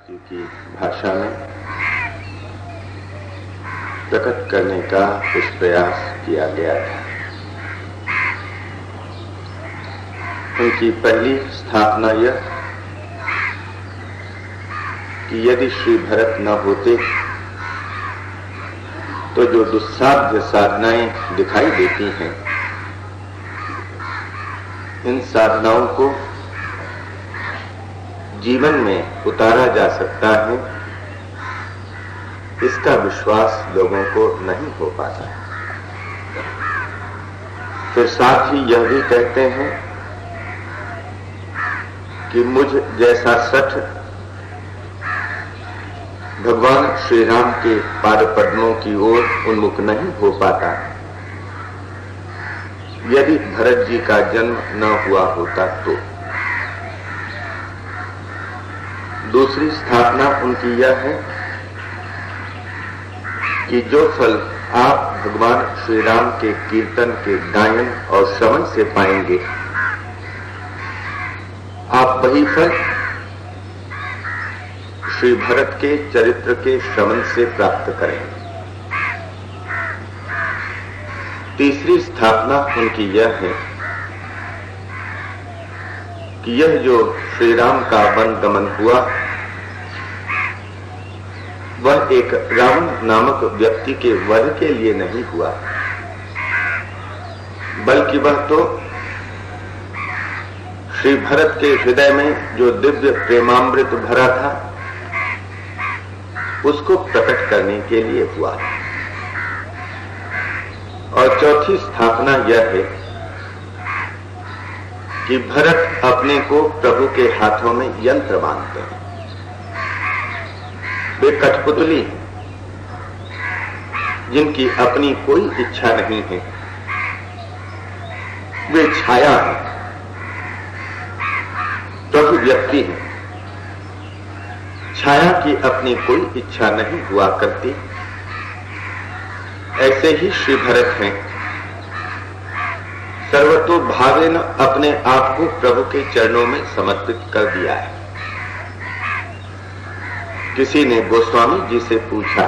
जी की भाषा में प्रकट करने का कुछ प्रयास किया गया था। उनकी पहली स्थापना यह कि यदि श्री भरत न होते तो जो दुस्साध्य साधनाएं दिखाई देती हैं, इन साधनाओं को जीवन में उतारा जा सकता है, इसका विश्वास लोगों को नहीं हो पाता है। फिर साथ ही यह भी कहते हैं कि मुझ जैसा सठ भगवान श्री राम के पाद पद्मों की ओर उन्मुख नहीं हो पाता यदि भरत जी का जन्म न हुआ होता तो। दूसरी स्थापना उनकी यह है कि जो फल आप भगवान श्री राम के कीर्तन के गायन और श्रवण से पाएंगे, आप वही फल श्री भरत के चरित्र के श्रवण से प्राप्त करेंगे। तीसरी स्थापना उनकी यह है कि यह जो श्री राम का वन गमन हुआ, वह एक रावण नामक व्यक्ति के वध के लिए नहीं हुआ, बल्कि वह तो श्री भरत के हृदय में जो दिव्य प्रेमामृत भरा था, उसको प्रकट करने के लिए हुआ। और चौथी स्थापना यह है कि भरत अपने को प्रभु के हाथों में यंत्र मानते हैं। वे कठपुतली हैं, जिनकी अपनी कोई इच्छा नहीं है। वे छाया है, प्रभु व्यक्ति है। छाया की अपनी कोई इच्छा नहीं हुआ करती। ऐसे ही श्री भरत हैं, सर्वतोभावेन अपने आप को प्रभु के चरणों में समर्पित कर दिया है। किसी ने गोस्वामी जी से पूछा,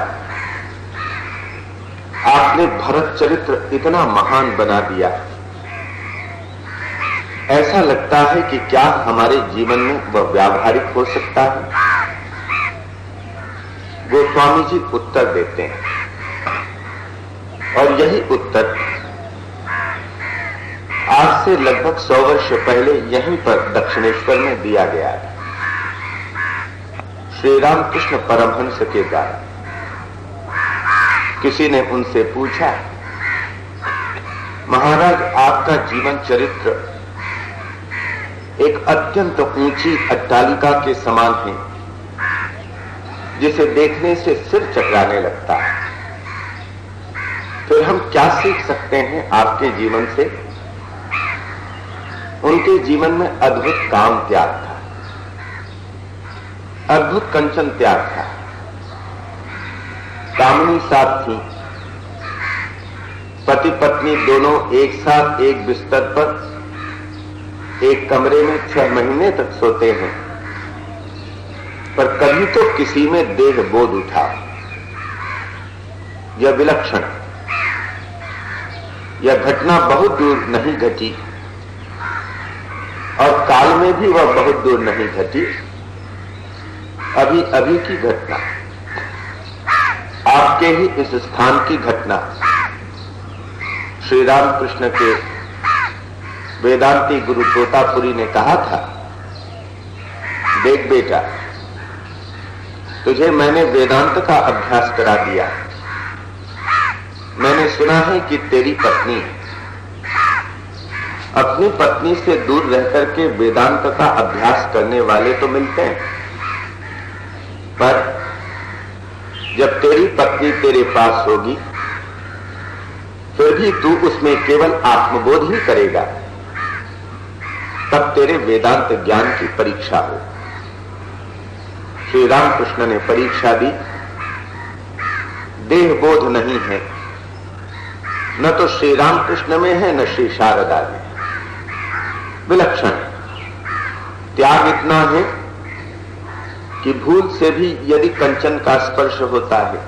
आपने भरत चरित्र इतना महान बना दिया, ऐसा लगता है कि क्या हमारे जीवन में वह व्यावहारिक हो सकता है? गोस्वामी जी उत्तर देते हैं, और यही उत्तर आज से लगभग 100 वर्ष पहले यहीं पर दक्षिणेश्वर में दिया गया है, श्री रामकृष्ण परमहंस के द्वारा। किसी ने उनसे पूछा, महाराज आपका जीवन चरित्र एक अत्यंत ऊंची अट्टालिका के समान है, जिसे देखने से सिर चकराने लगता है। फिर हम क्या सीख सकते हैं आपके जीवन से? उनके जीवन में अद्भुत काम त्याग था, अद्भुत कंचन त्याग था। कामिनी साथ थी, पति पत्नी दोनों एक साथ एक बिस्तर पर एक कमरे में 6 महीने तक सोते हैं, पर कभी तो किसी में देह बोध उठा। यह विलक्षण, यह घटना बहुत दूर नहीं घटी, और काल में भी वह बहुत दूर नहीं घटी। अभी अभी की घटना, आपके ही इस स्थान की घटना। श्री रामकृष्ण के वेदांती गुरु तोतापुरी ने कहा था, देख बेटा, तुझे मैंने वेदांत का अभ्यास करा दिया। मैंने सुना है कि तेरी पत्नी अपनी पत्नी से दूर रहकर के वेदांत का अभ्यास करने वाले तो मिलते हैं, पर जब तेरी पत्नी तेरे पास होगी, फिर भी तू उसमें केवल आत्मबोध ही करेगा, तब तेरे वेदांत ज्ञान की परीक्षा हो। श्री रामकृष्ण ने परीक्षा दी, देह बोध नहीं है, न तो श्री रामकृष्ण में है, न श्री शारदा में। विलक्षण त्याग इतना है कि भूल से भी यदि कंचन का स्पर्श होता है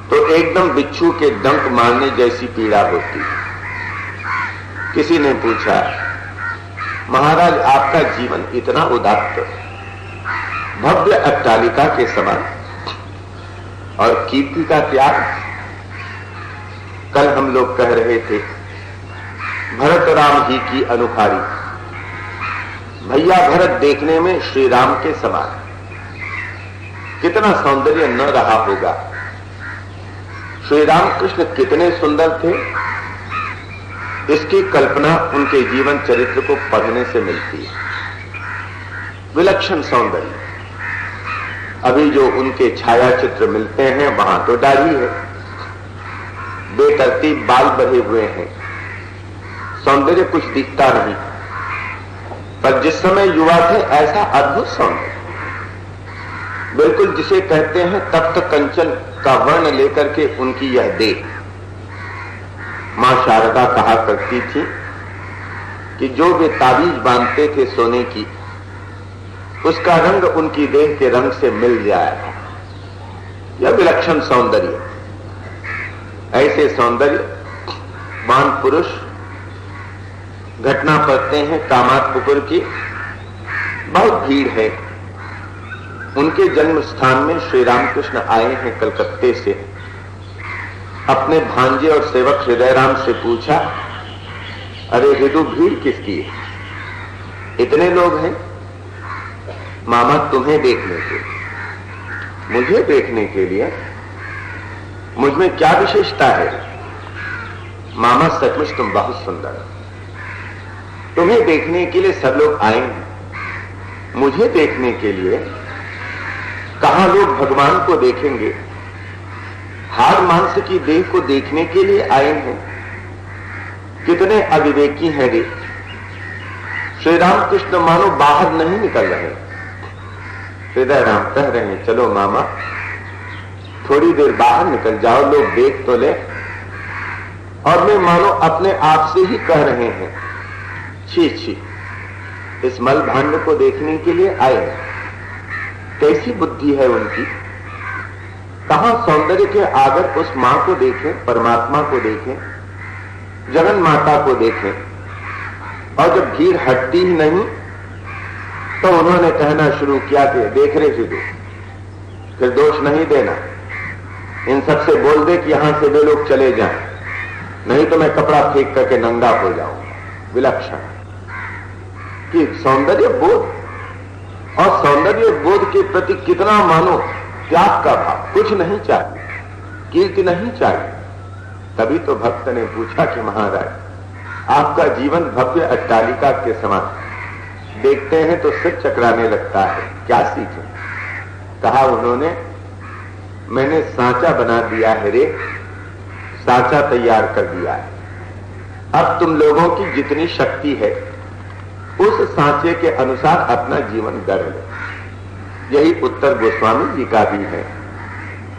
तो एकदम बिच्छू के डंक मारने जैसी पीड़ा होती है। किसी ने पूछा, महाराज आपका जीवन इतना उदात्त, भव्य अट्टालिका के समान और कीर्ति का त्याग। कल हम लोग कह रहे थे भरत राम ही की अनुहारी, भैया भरत देखने में श्री राम के समान, कितना सौंदर्य न रहा होगा। श्री राम कृष्ण कितने सुंदर थे, इसकी कल्पना उनके जीवन चरित्र को पढ़ने से मिलती है। विलक्षण सौंदर्य। अभी जो उनके छाया चित्र मिलते हैं वहां तो दाढ़ी है, बेतरतीब बाल बढ़े हुए हैं, सौंदर्य कुछ दिखता नहीं। पर जिस समय युवा थे ऐसा अद्भुत सौंदर्य, बिल्कुल जिसे कहते हैं तप्त कंचन का वर्ण लेकर के उनकी यह देह। मां शारदा कहा करती थी कि जो वे ताबीज बांधते थे सोने की, उसका रंग उनकी देह के रंग से मिल जाए। यह विलक्षण सौंदर्य। ऐसे सौंदर्य मान पुरुष घटना पढ़ते हैं कामातपुकुर की, बहुत भीड़ है। उनके जन्म स्थान में श्री रामकृष्ण आए हैं कलकत्ते से। अपने भांजे और सेवक हृदयराम से पूछा, अरे हिदू भीड़ किसकी है, इतने लोग हैं? मामा तुम्हें देखने के लिए। मुझे देखने के लिए? मुझ में क्या विशेषता है? मामा सचमुच तुम बहुत सुंदर हो, तुम्हें देखने के लिए सब लोग आए हैं। मुझे देखने के लिए? कहां लोग भगवान को देखेंगे, हार मांस की देह को देखने के लिए आए हैं। कितने अविवेकी हैं रे। श्री रामकृष्ण मानो बाहर नहीं निकल रहे। हृदय राम कह रहे हैं, चलो मामा थोड़ी देर बाहर निकल जाओ, लोग देख तो ले। और मैं मानो अपने आप से ही कह रहे हैं, छी छी, इस मल भांड को देखने के लिए आए। कैसी बुद्धि है उनकी। कहां सौंदर्य के आगर उस मां को देखें, परमात्मा को देखें, जगन माता को देखें। और जब भीड़ हटती ही नहीं तो उन्होंने कहना शुरू किया कि देख रहे सिद्धू, फिर दोष नहीं देना, इन सबसे बोल दे कि यहां से वे लोग चले जाएं, नहीं तो मैं कपड़ा फेंक करके नंगा हो जाऊंगा। विलक्षण कि सौंदर्य बोध, और सौंदर्य बोध के प्रति कितना मानो त्याग का भाव। कुछ नहीं चाहिए, कीर्ति नहीं चाहिए। तभी तो भक्त ने पूछा कि महाराज आपका जीवन भव्य अट्टालिका के समान, देखते हैं तो सिर चकराने लगता है, क्या सीखें? कहा उन्होंने, मैंने सांचा बना दिया है रे, सांचा तैयार कर दिया है। अब तुम लोगों की जितनी शक्ति है उस सांचे के अनुसार अपना जीवन गढ़ लो। यही उत्तर गोस्वामी जी का भी है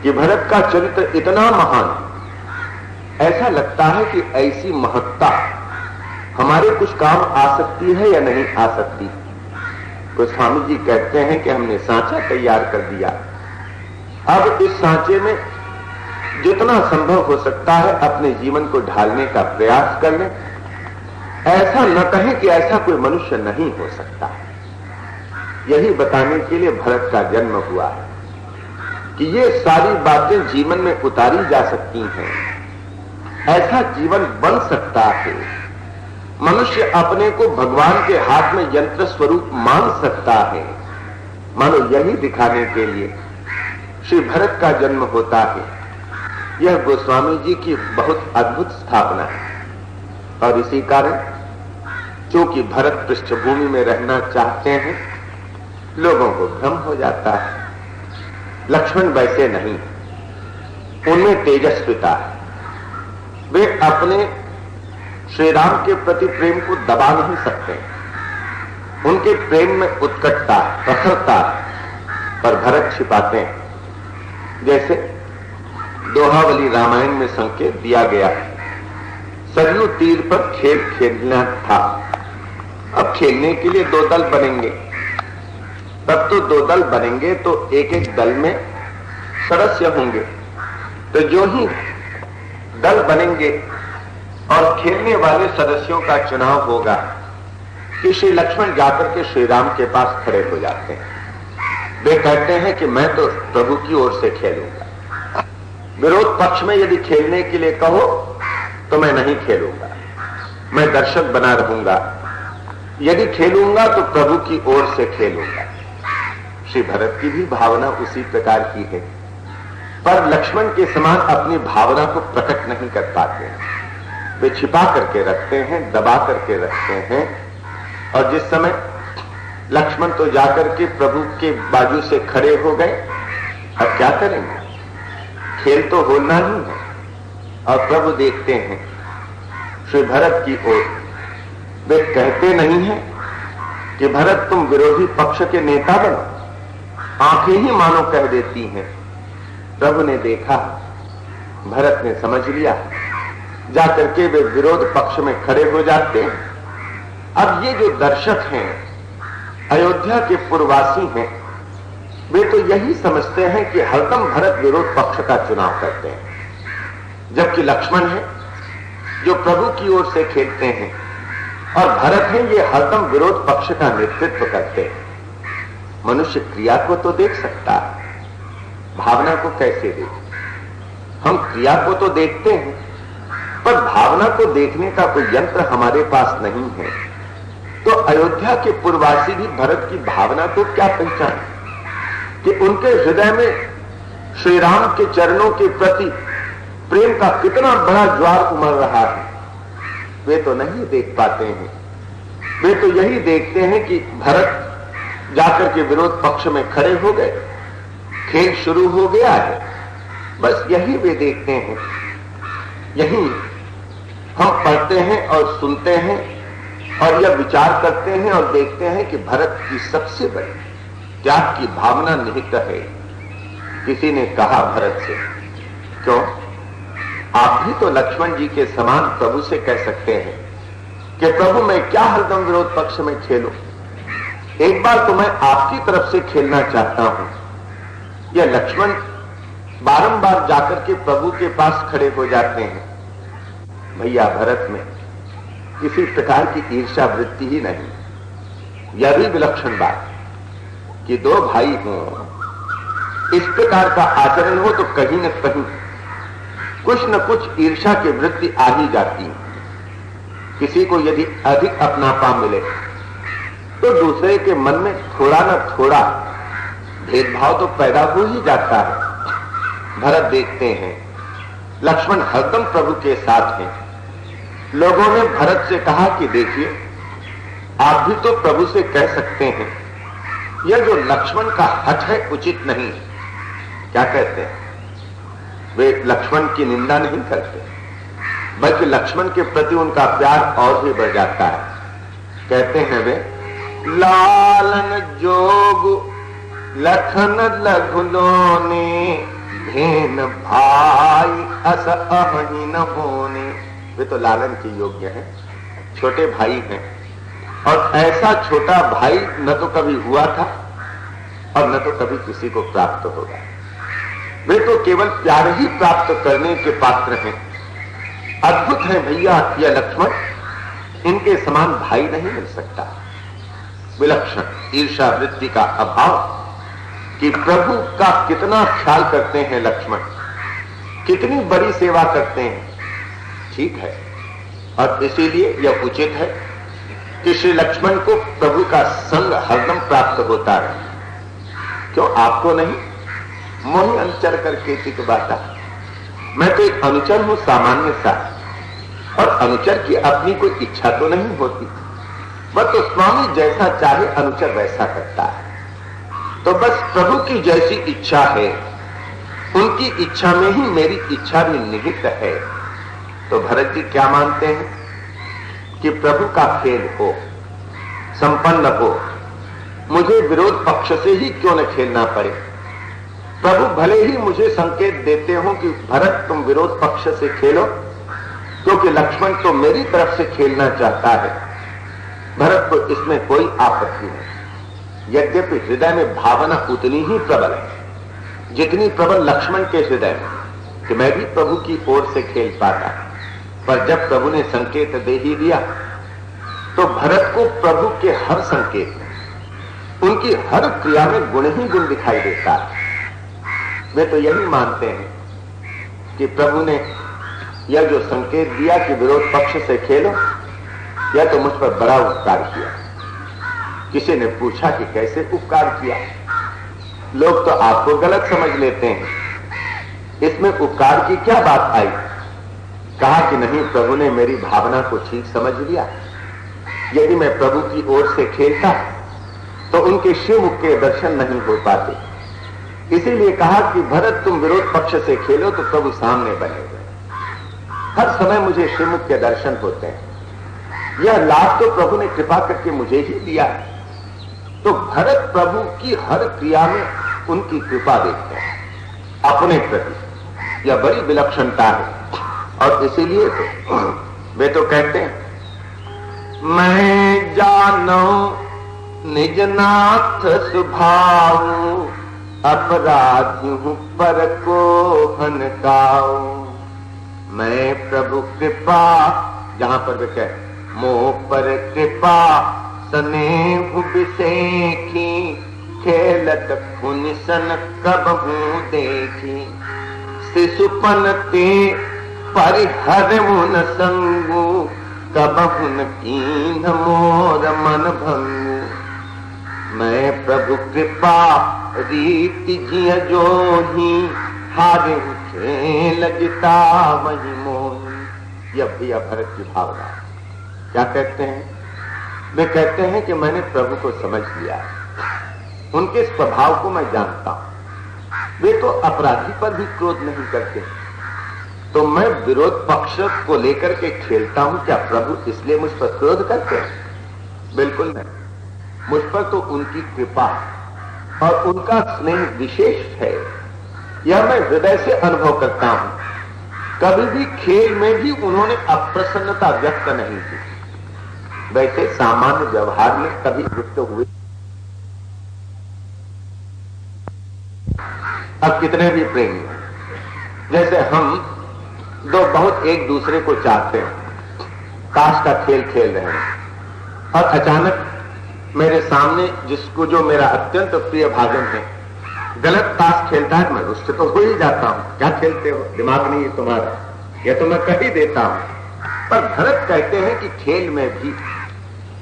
कि भरत का चरित्र इतना महान, ऐसा लगता है कि ऐसी महत्ता हमारे कुछ काम आ सकती है या नहीं आ सकती। गोस्वामी जी कहते हैं कि हमने सांचा तैयार कर दिया, अब इस सांचे में जितना संभव हो सकता है अपने जीवन को ढालने का प्रयास कर लें। ऐसा न कहें कि ऐसा कोई मनुष्य नहीं हो सकता। यही बताने के लिए भरत का जन्म हुआ है कि ये सारी बातें जीवन में उतारी जा सकती हैं, ऐसा जीवन बन सकता है। मनुष्य अपने को भगवान के हाथ में यंत्र स्वरूप मान सकता है। मानो यही दिखाने के लिए श्री भरत का जन्म होता है। यह गोस्वामी जी की बहुत अद्भुत स्थापना है। और इसी कारण चूंकि भरत पृष्ठभूमि में रहना चाहते हैं, लोगों को भ्रम हो जाता है। लक्ष्मण वैसे नहीं, उनमें तेजस्विता है। वे अपने श्री राम के प्रति प्रेम को दबा नहीं सकते। उनके प्रेम में उत्कटता, प्रखरता, पर भरत छिपाते हैं। जैसे दोहावली रामायण में संकेत दिया गया, सरयू तीर पर खेल खेलना था, अब खेलने के लिए दो दल बनेंगे। तब तो दो दल बनेंगे तो एक एक दल में सदस्य होंगे। तो जो ही दल बनेंगे और खेलने वाले सदस्यों का चुनाव होगा कि श्री लक्ष्मण जाकर के श्री राम के पास खड़े हो जाते हैं। वे कहते हैं कि मैं तो प्रभु की ओर से खेलूंगा। विरोध पक्ष में यदि खेलने के लिए कहो तो मैं नहीं खेलूंगा, मैं दर्शक बना रहूंगा। यदि खेलूंगा तो प्रभु की ओर से खेलूंगा। श्री भरत की भी भावना उसी प्रकार की है, पर लक्ष्मण के समान अपनी भावना को प्रकट नहीं कर पाते हैं। वे छिपा करके रखते हैं, दबा करके रखते हैं। और जिस समय लक्ष्मण तो जाकर के प्रभु के बाजू से खड़े हो गए, अब क्या करेंगे, खेल तो होना ही है। और प्रभु देखते हैं श्री भरत की ओर। वे कहते नहीं हैं कि भरत तुम विरोधी पक्ष के नेता बनो, आंखें ही मानो कह देती हैं। प्रभु ने देखा, भरत ने समझ लिया, जाकर के वे विरोध पक्ष में खड़े हो जाते हैं। अब ये जो दर्शक हैं, अयोध्या के पूर्ववासी हैं, वे तो यही समझते हैं कि हरदम भरत विरोध पक्ष का चुनाव करते हैं, जबकि लक्ष्मण है जो प्रभु की ओर से खेलते हैं, और भरत है ये हरदम विरोध पक्ष का नेतृत्व करते हैं। मनुष्य क्रिया को तो देख सकता है, भावना को कैसे देखे? हम क्रिया को तो देखते हैं, पर भावना को देखने का कोई यंत्र हमारे पास नहीं है। तो अयोध्या के पूर्ववासी भी भरत की भावना को क्या पहचाने कि उनके हृदय में श्री राम के चरणों के प्रति प्रेम का कितना बड़ा ज्वार उमड़ रहा है। वे तो नहीं देख पाते हैं। वे तो यही देखते हैं कि भरत जाकर के विरोध पक्ष में खड़े हो गए, खेल शुरू हो गया है, बस यही वे देखते हैं। यही हम पढ़ते हैं और सुनते हैं और यह विचार करते हैं और देखते हैं कि भरत की सबसे बड़ी त्याग की भावना निहित है। किसी ने कहा भरत से, क्यों, आप भी तो लक्ष्मण जी के समान प्रभु से कह सकते हैं कि प्रभु मैं क्या हरदम विरोध पक्ष में खेलूं, एक बार तो मैं आपकी तरफ से खेलना चाहता हूं। यह लक्ष्मण बारंबार जाकर के प्रभु के पास खड़े हो जाते हैं। भैया भरत में किसी प्रकार की ईर्ष्या वृत्ति ही नहीं। यह भी विलक्षण बात कि दो भाई हों, इस प्रकार का आचरण हो तो कहीं न कहीं कुछ न कुछ ईर्ष्या की वृत्ति आ ही जाती है। किसी को यदि अधिक अपनापा मिले तो दूसरे के मन में थोड़ा न थोड़ा भेदभाव तो पैदा हो ही जाता है। भरत देखते हैं लक्ष्मण हरदम प्रभु के साथ हैं। लोगों ने भरत से कहा कि देखिए, आप भी तो प्रभु से कह सकते हैं, यह जो लक्ष्मण का हठ है उचित नहीं। क्या कहते हैं? वे लक्ष्मण की निंदा नहीं करते, बल्कि लक्ष्मण के प्रति उनका प्यार और भी बढ़ जाता है। कहते हैं वे, लालन जोग लखन लघुलोने, भेन भाई अस अहि न होने। वे तो लालन के योग्य हैं, छोटे भाई हैं, और ऐसा छोटा भाई न तो कभी हुआ था और न तो कभी किसी को प्राप्त होगा। वे तो केवल प्यार ही प्राप्त करने के पात्र हैं। अद्भुत है भैया यह लक्ष्मण, इनके समान भाई नहीं मिल सकता। विलक्षण ईर्ष्या वृत्ति का अभाव कि प्रभु का कितना ख्याल करते हैं लक्ष्मण, कितनी बड़ी सेवा करते हैं। ठीक है, और इसीलिए यह उचित है कि श्री लक्ष्मण को प्रभु का संग हरदम प्राप्त होता है। क्यों आपको नहीं? मोहि अनुचर करके चित बाता। मैं तो एक अनुचर हूं सामान्य सा, और अनुचर की अपनी कोई इच्छा तो नहीं होती, वह तो स्वामी जैसा चाहे अनुचर वैसा करता है। तो बस प्रभु की जैसी इच्छा है, उनकी इच्छा में ही मेरी इच्छा भी निहित है। तो भरत जी क्या मानते हैं कि प्रभु का खेल हो, संपन्न हो, मुझे विरोध पक्ष से ही क्यों न खेलना पड़े। प्रभु भले ही मुझे संकेत देते हो कि भरत तुम विरोध पक्ष से खेलो, क्योंकि लक्ष्मण तो मेरी तरफ से खेलना चाहता है, भरत को इसमें कोई आपत्ति नहीं। यद्यपि हृदय में भावना उतनी ही प्रबल है जितनी प्रबल लक्ष्मण के हृदय में, कि मैं भी प्रभु की ओर से खेल पाता। पर जब प्रभु ने संकेत दे ही दिया तो भरत को प्रभु के हर संकेत में, उनकी हर क्रिया में गुण ही गुण दिखाई देता है। वे तो यही मानते हैं कि प्रभु ने यह जो संकेत दिया कि विरोध पक्ष से खेलो, यह तो मुझ पर बड़ा उपकार किया। किसी ने पूछा कि कैसे उपकार किया? लोग तो आपको गलत समझ लेते हैं, इसमें उपकार की क्या बात आई? कहा कि नहीं, प्रभु ने मेरी भावना को ठीक समझ लिया। यदि मैं प्रभु की ओर से खेलता तो उनके शिवमुख के दर्शन नहीं हो पाते। इसीलिए कहा कि भरत तुम विरोध पक्ष से खेलो तो प्रभु सामने बने हुए, हर समय मुझे शिवमुख के दर्शन होते हैं। यह लाभ तो प्रभु ने कृपा करके मुझे ही दिया। तो भरत प्रभु की हर क्रिया में उनकी कृपा देखते हैं अपने प्रति। यह बड़ी विलक्षणता है। और इसीलिए तो वे तो कहते हैं, मैं जानो निज नाथ स्वभाव, अपराधी हूं पर को हनकाओ। मैं प्रभु कृपा, जहां पर वे कहे मोह पर कृपा स्नेह बिसेखी, खेलत खुनिसन कब हूं देखी। शिशुपन ते परिहर मुन संगू, कब हुन कीन मोर मन भंगू। मैं प्रभु कृपा रीति जिय जो ही, हारे खेल जिता वही मोही। यह भी भरत की भावना। क्या कहते हैं? वे कहते हैं कि मैंने प्रभु को समझ लिया, उनके स्वभाव को मैं जानता हूं। वे तो अपराधी पर भी क्रोध नहीं करते, तो मैं विरोध पक्ष को लेकर के खेलता हूं। क्या प्रभु इसलिए मुझ पर क्रोध करते हैं? बिल्कुल नहीं। मुझ पर तो उनकी कृपा और उनका स्नेह विशेष है, यह मैं हृदय से अनुभव करता हूं। कभी भी खेल में भी उन्होंने अप्रसन्नता व्यक्त नहीं की। वैसे सामान्य व्यवहार में कभी युक्त हुए, अब कितने भी प्रेमी, जैसे हम दो बहुत एक दूसरे को चाहते हैं, ताश का खेल खेल रहे हैं, और अचानक मेरे सामने जिसको जो मेरा अत्यंत प्रिय भाजन है गलत ताश खेलता है, मैं उससे तो हो ही जाता हूं। क्या खेलते हो, दिमाग नहीं है तुम्हारा, यह तो मैं कह ही देता हूं। पर भरत कहते हैं कि खेल में भी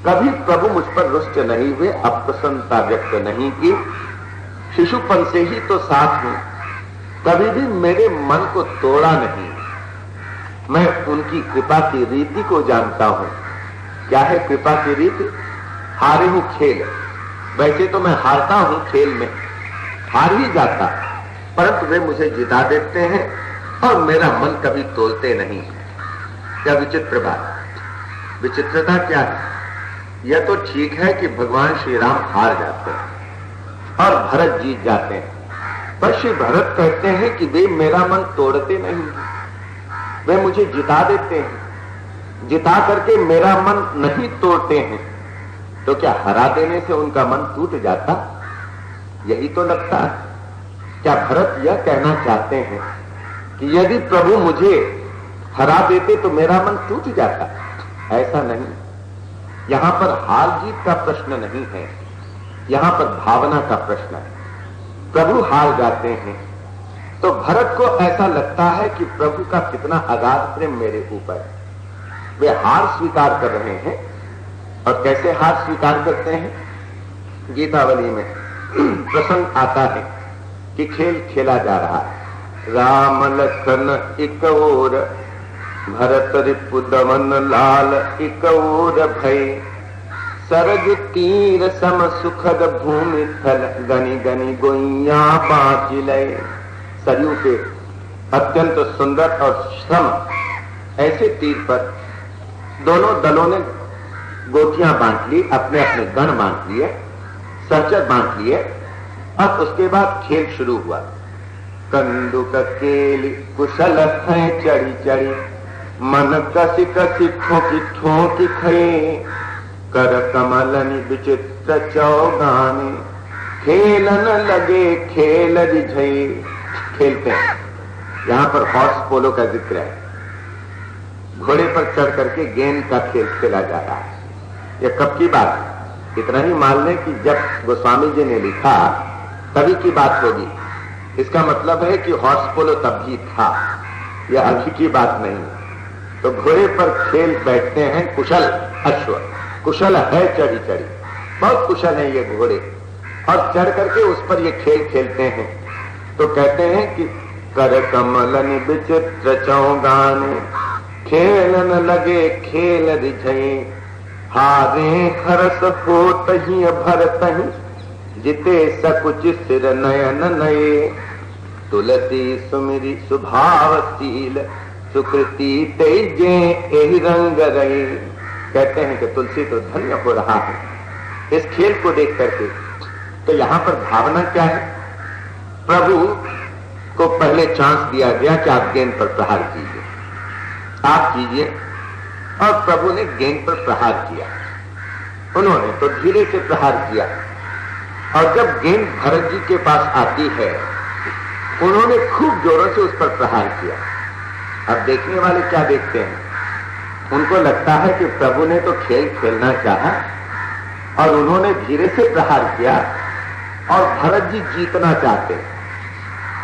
कभी प्रभु मुझ पर रुष्ट नहीं हुए, अप्रसन्नता व्यक्त नहीं की। शिशुपन से ही तो साथ हूं, कभी भी मेरे मन को तोड़ा नहीं। मैं उनकी कृपा की रीति को जानता हूं। क्या है कृपा की रीति? हारे हूं खेल, वैसे तो मैं हारता हूं खेल में, हार ही जाता, परंतु वे मुझे जिता देते हैं और मेरा मन कभी तोलते नहीं। क्या विचित्र बात! विचित्रता क्या है? यह तो ठीक है कि भगवान श्री राम हार जाते हैं और भरत जीत जाते हैं, पर श्री भरत कहते हैं कि वे मेरा मन तोड़ते नहीं, वे मुझे जिता देते हैं, जिता करके मेरा मन नहीं तोड़ते हैं। तो क्या हरा देने से उनका मन टूट जाता? यही तो लगता है। क्या भरत यह कहना चाहते हैं कि यदि प्रभु मुझे हरा देते तो मेरा मन टूट जाता? ऐसा नहीं। यहां पर हार जीत का प्रश्न नहीं है, यहां पर भावना का प्रश्न है। प्रभु हार जाते हैं तो भरत को ऐसा लगता है कि प्रभु का कितना अगाध प्रेम मेरे ऊपर है। वे हार स्वीकार कर रहे हैं। और कैसे हार स्वीकार करते हैं? गीतावली में प्रसंग आता है कि खेल खेला जा रहा है। राम लखन एक ओर, भरत रिपु दमन लाल एक ओर भय। सरज तीर सम सुखद भूमि थल, गनि गनि गोइया बाँच लय। सरयू के अत्यंत सुंदर और श्रम ऐसे तीर पर दोनों दलों ने गोटियां बांट ली, अपने अपने गण बांट लिए, सहचर बांट लिए। अब उसके बाद खेल शुरू हुआ। कंदुक केली कुशल है चढ़ी चढ़ी, मन कसी कसी ठोकी ठोकी खये। कर कमलनि विचित्र चौगाने, खेलन लगे खेल रिझई, खेलते हैं। यहां पर हॉर्स पोलो का जिक्र है, घोड़े पर चढ़ करके गेंद का खेल खेला जा रहा है। यह कब की बात है? इतना ही मान लें कि जब गोस्वामी जी ने लिखा तभी की बात होगी। इसका मतलब है कि हॉर्स पोलो तब भी था, यह अभी की बात नहीं। तो घोड़े पर खेल बैठते हैं कुशल अश्व, कुशल है चढ़ी चढ़ी, बहुत कुशल है ये घोड़े, और चढ़ करके उस पर ये खेल खेलते हैं। तो कहते हैं कि कर कमलन विचित्र चौगाने, खेलन लगे खेल रिझई, हारे हरस हो तही भरतही, जिते सकुच सिर नयन नये, तुलसी सुमिरी सुभावशील, सुकृति तेजे एहि रंग रहे। कहते हैं कि तुलसी तो धन्य हो रहा है इस खेल को देख करके। तो यहां पर भावना क्या है? प्रभु को पहले चांस दिया गया कि आप गेंद पर प्रहार कीजिए, आप कीजिए, और प्रभु ने गेंद पर प्रहार किया। उन्होंने तो धीरे से प्रहार किया, और जब गेंद भरत जी के पास आती है उन्होंने खूब जोरों से उस पर प्रहार किया। अब देखने वाले क्या देखते हैं? उनको लगता है कि प्रभु ने तो खेल खेलना चाहा और उन्होंने धीरे से प्रहार किया, और भरत जी जीतना चाहते हैं,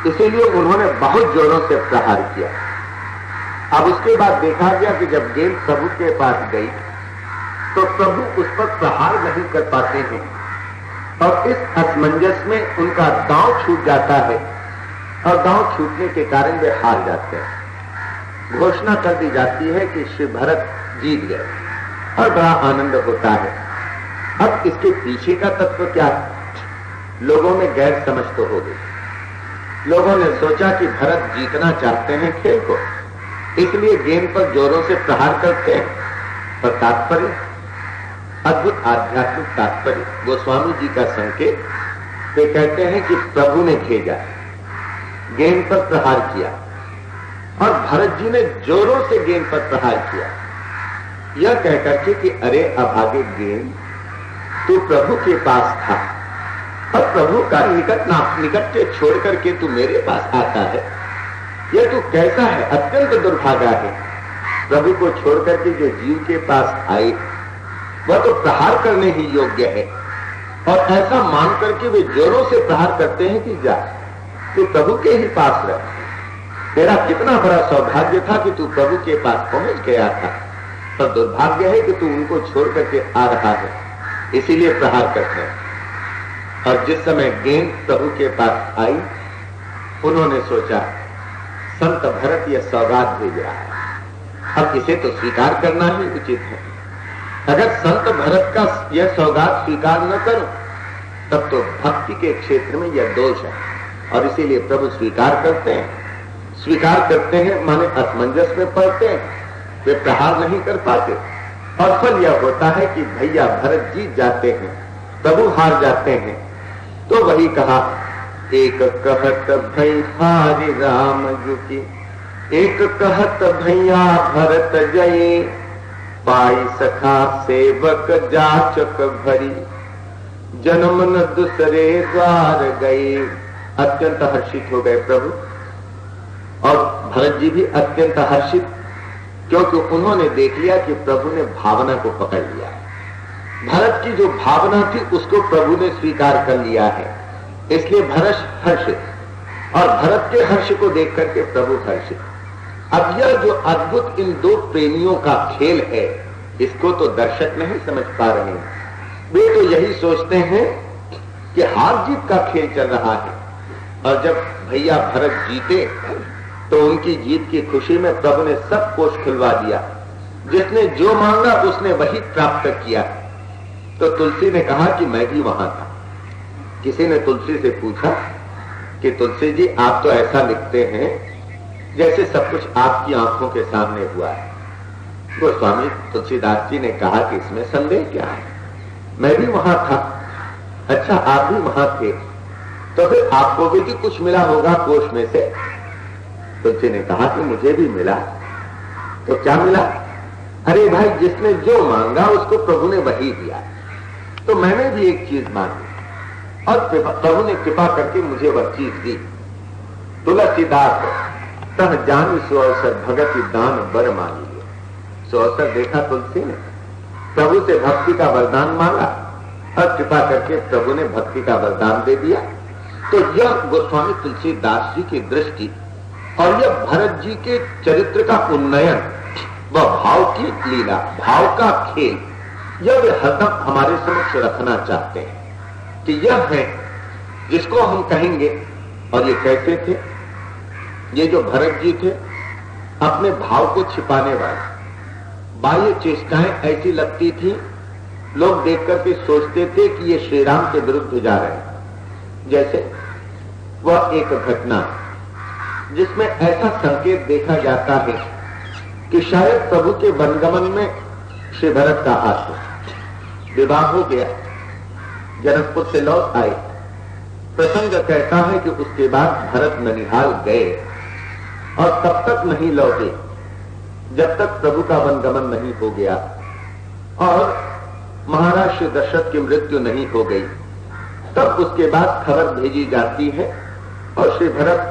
इसीलिए उन्होंने बहुत जोरों से प्रहार किया। अब उसके बाद देखा गया कि जब गेंद प्रभु के पास गई तो प्रभु उस पर प्रहार नहीं कर पाते हैं, और इस असमंजस में उनका दांव छूट जाता है, और दांव छूटने के कारण वे हार जाते हैं। घोषणा कर दी जाती है कि श्री भरत जीत गए, और बड़ा आनंद होता है। अब इसके पीछे का तत्व क्या है? लोगों में गैर समझ तो हो गई। लोगों ने सोचा कि भरत जीतना चाहते हैं खेल को, इसलिए गेंद पर जोरों से प्रहार करते हैं। पर तात्पर्य, अद्भुत आध्यात्मिक तात्पर्य, गोस्वामी जी का संकेत। वे कहते हैं कि प्रभु ने भेजा, गेंद पर प्रहार किया, और भरत जी ने जोरों से गेंद पर प्रहार किया, यह कहकर के कि अरे अभागे गेंद, तू प्रभु के पास था और प्रभु का निकट छोड़ करके तू मेरे पास आता है, यह तू कैसा है? अत्यंत दुर्भागा है। प्रभु को छोड़ करके जो जीव के पास आए वह तो प्रहार करने ही योग्य है, और ऐसा मान करके वे जोरों से प्रहार करते हैं कि जा तू प्रभु के ही पास रह। तेरा कितना बड़ा सौभाग्य था कि तू प्रभु के पास पहुंच गया था, पर दुर्भाग्य है कि तू उनको छोड़ करके आ रहा है, इसीलिए प्रहार करते हैं। और जिस समय गेंद प्रभु के पास आई, उन्होंने सोचा संत भरत यह सौगात भेज रहा है, अब इसे तो स्वीकार करना ही उचित है। अगर संत भरत का यह सौगात स्वीकार न करूं तब तो भक्ति के क्षेत्र में यह दोष है, और इसीलिए प्रभु स्वीकार करते हैं। स्वीकार करते हैं माने असमंजस में पड़ते हैं, वे प्रहार नहीं कर पाते, और फल यह होता है कि भैया भरत जीत जाते हैं, प्रभु हार जाते हैं। तो वही कहा, एक कहत भई हारि राम जुकी, एक कहत भैया भरत जये, पाई सखा सेवक जाचक भरी, जन्म न दूसरे द्वार गए। अत्यंत हर्षित हो गए प्रभु, और भरत जी भी अत्यंत हर्षित, क्योंकि उन्होंने देख लिया कि प्रभु ने भावना को पकड़ लिया। भरत की जो भावना थी उसको प्रभु ने स्वीकार कर लिया है, इसलिए भरत हर्षित, और भरत के हर्ष को देख करके प्रभु हर्षित। अब यह जो अद्भुत इन दो प्रेमियों का खेल है, इसको तो दर्शक नहीं समझ पा रहे हैं। वे तो यही सोचते हैं कि हार जीत का खेल चल रहा है, और जब भैया भरत जीते तो उनकी जीत की खुशी में प्रभु ने सब कोष खुलवा दिया, जिसने जो मांगा उसने वही प्राप्त किया। तो तुलसी ने कहा कि मैं भी वहां था। किसी ने तुलसी से पूछा कि तुलसी जी, आप तो ऐसा लिखते हैं जैसे सब कुछ आपकी आंखों के सामने हुआ है। गोस्वामी तुलसीदास जी ने कहा कि इसमें संदेह क्या है, मैं भी वहां था। अच्छा, आप भी वहां थे, तो फिर आपको भी कुछ मिला होगा कोष में से। तुलसी ने कहा कि मुझे भी मिला। तो क्या मिला? अरे भाई, जिसने जो मांगा उसको प्रभु ने वही दिया। तो मैंने भी एक चीज मांगी, और प्रभु ने कृपा करके मुझे वह चीज दी। तुलसीदास तह जान सो अवसर भगत दान बर मांगी लियो। सो अवसर देखा तुलसी ने, प्रभु से भक्ति का वरदान मांगा और कृपा करके प्रभु ने भक्ति का वरदान दे दिया। तो यह गोस्वामी तुलसीदास जी की दृष्टि और यह भरत जी के चरित्र का उन्नयन, वह भाव की लीला, भाव का खेल, यह वे हरदम हमारे समक्ष रखना चाहते हैं कि यह है जिसको हम कहेंगे। और ये कैसे थे? ये जो भरत जी थे, अपने भाव को छिपाने वाले, बाह्य चेष्टाएं ऐसी लगती थी, लोग देख करके सोचते थे कि ये श्री राम के विरुद्ध जा रहे हैं। जैसे वह एक घटना जिसमें ऐसा संकेत देखा जाता है कि शायद प्रभु के वनगमन में श्री भरत का हाथ है। विवाह हो गया, जनकपुर से लौट आए। प्रसंग कहता है कि उसके बाद भरत ननिहाल गए और तब तक नहीं लौटे जब तक प्रभु का वनगमन नहीं हो गया और महाराज श्री दशरथ की मृत्यु नहीं हो गई। तब उसके बाद खबर भेजी जाती है और श्री भरत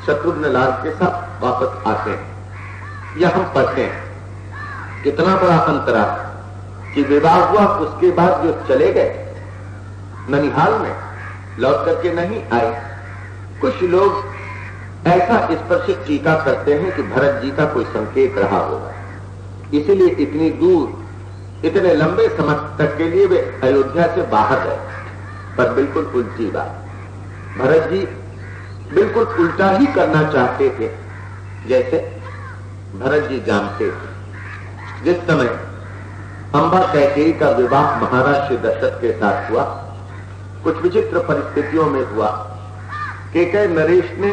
शत्रुघ्न लाल के साथ वापस आते हैं। यह हम पढ़ते हैं कितना बड़ा अंतरा कि विवाह हुआ, उसके बाद जो चले गए ननिहाल में, लौट करके नहीं आए। कुछ लोग ऐसा इस पर से टीका करते हैं कि भरत जी का कोई संकेत रहा होगा, इसीलिए इतनी दूर, इतने लंबे समय तक के लिए वे अयोध्या से बाहर गए। पर बिल्कुल उल्टी बात, भरत जी बिल्कुल उल्टा ही करना चाहते थे। जैसे भरत जी जानते थे जिस समय अंबा कैकेयी का विवाह महाराज श्री दशरथ के साथ हुआ, कुछ विचित्र परिस्थितियों में हुआ। कैकेयी नरेश ने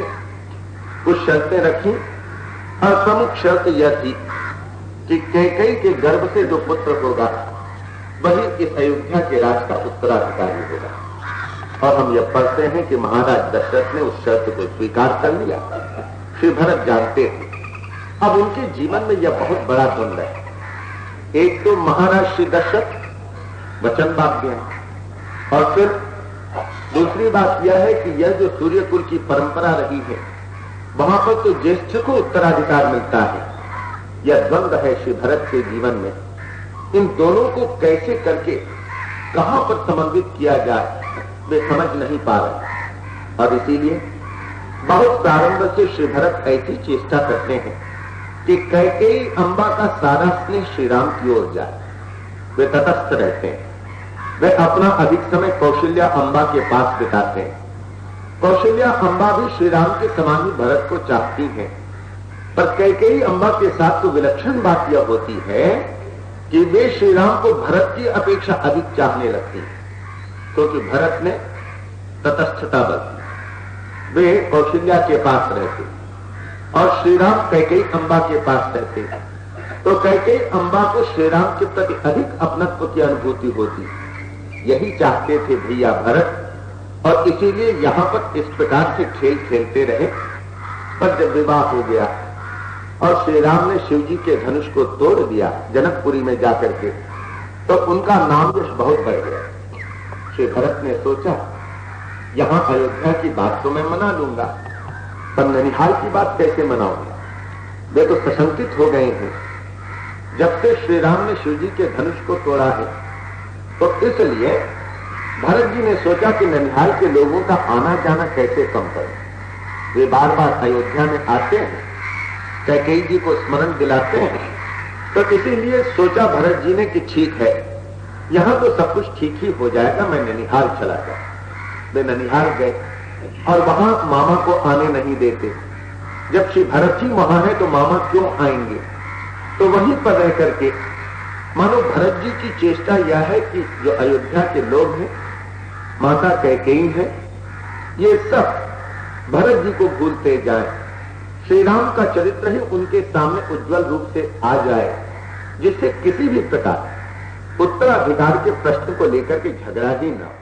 कुछ शर्तें रखी और प्रमुख शर्त यह थी कि कैकेयी के गर्भ से जो पुत्र होगा वही इस अयोध्या के राज का उत्तराधिकारी होगा। और हम यह पढ़ते हैं कि महाराज दशरथ ने उस शर्त को स्वीकार कर लिया। श्री भरत जानते थे अब उनके जीवन में यह बहुत बड़ा द्वंद्व है। एक तो महाराज श्री दशरथ वचनबाज हैं, और फिर दूसरी बात यह है कि यह जो सूर्यकुल की परंपरा रही है, वहां पर तो ज्येष्ठ को उत्तराधिकार मिलता है। यह द्वंद्व है श्री भरत के जीवन में। इन दोनों को कैसे करके कहां पर समन्वित किया जाए वे समझ नहीं पा रहे, और इसीलिए बहुत प्रारंभ से श्री भरत ऐसी चेष्टा करते हैं कि कैकेयी अंबा का सारा स्नेह श्री राम की ओर जाए। वे तटस्थ रहते हैं, वे अपना अधिक समय कौशल्या अंबा के पास बिताते हैं। कौशल्या अंबा भी श्री राम के समान ही भरत को चाहती हैं, पर कैकेयी अंबा के साथ तो विलक्षण बात यह होती है कि वे श्री राम को भरत की अपेक्षा अधिक चाहने लगती हैं, क्योंकि भरत ने तटस्थता बरती। वे कौशल्या के पास रहते और श्री राम कैकेयी अंबा के पास रहते, तो कैकेयी अंबा को श्री राम के प्रति अधिक अपनत्व की अनुभूति होती। यही चाहते थे भैया भरत, और इसीलिए यहां पर इस प्रकार से खेल खेलते रहे। पर जब विवाह हो गया और श्री राम ने शिव जी के धनुष को तोड़ दिया जनकपुरी में जाकर के, तो उनका नाम यश बहुत बढ़ गया। श्री भरत ने सोचा यहां अयोध्या की बात तो मैं मना लूंगा, पर ननिहाल की बात कैसे मनाऊंगा? वे तो सशंकित हो गए हैं। जब से श्री राम ने शिव जी के धनुष को तोड़ा है, तो इसलिए भरत जी ने सोचा कि ननिहाल के लोगों का आना जाना कैसे कम करें। वे बार बार अयोध्या में आते हैं, कैकेयी जी को स्मरण दिलाते हैं, तो इसीलिए सोचा भरत जी ने कि ठीक है, यहां तो सब कुछ ठीक ही हो जाएगा, मैं ननिहाल चला जाऊं। वे ननिहाल गए और वहां मामा को आने नहीं देते। जब श्री भरत ही वहां है तो मामा क्यों आएंगे? तो वहीं पर रह करके मानो भरत जी की चेष्टा यह है कि जो अयोध्या के लोग हैं, माता कैकेयी है, ये सब भरत जी को भूलते जाएं, श्री राम का चरित्र ही उनके सामने उज्जवल रूप से आ जाए, जिससे किसी भी प्रकार उत्तराधिकार के प्रश्न को लेकर के झगड़ा ही न हो।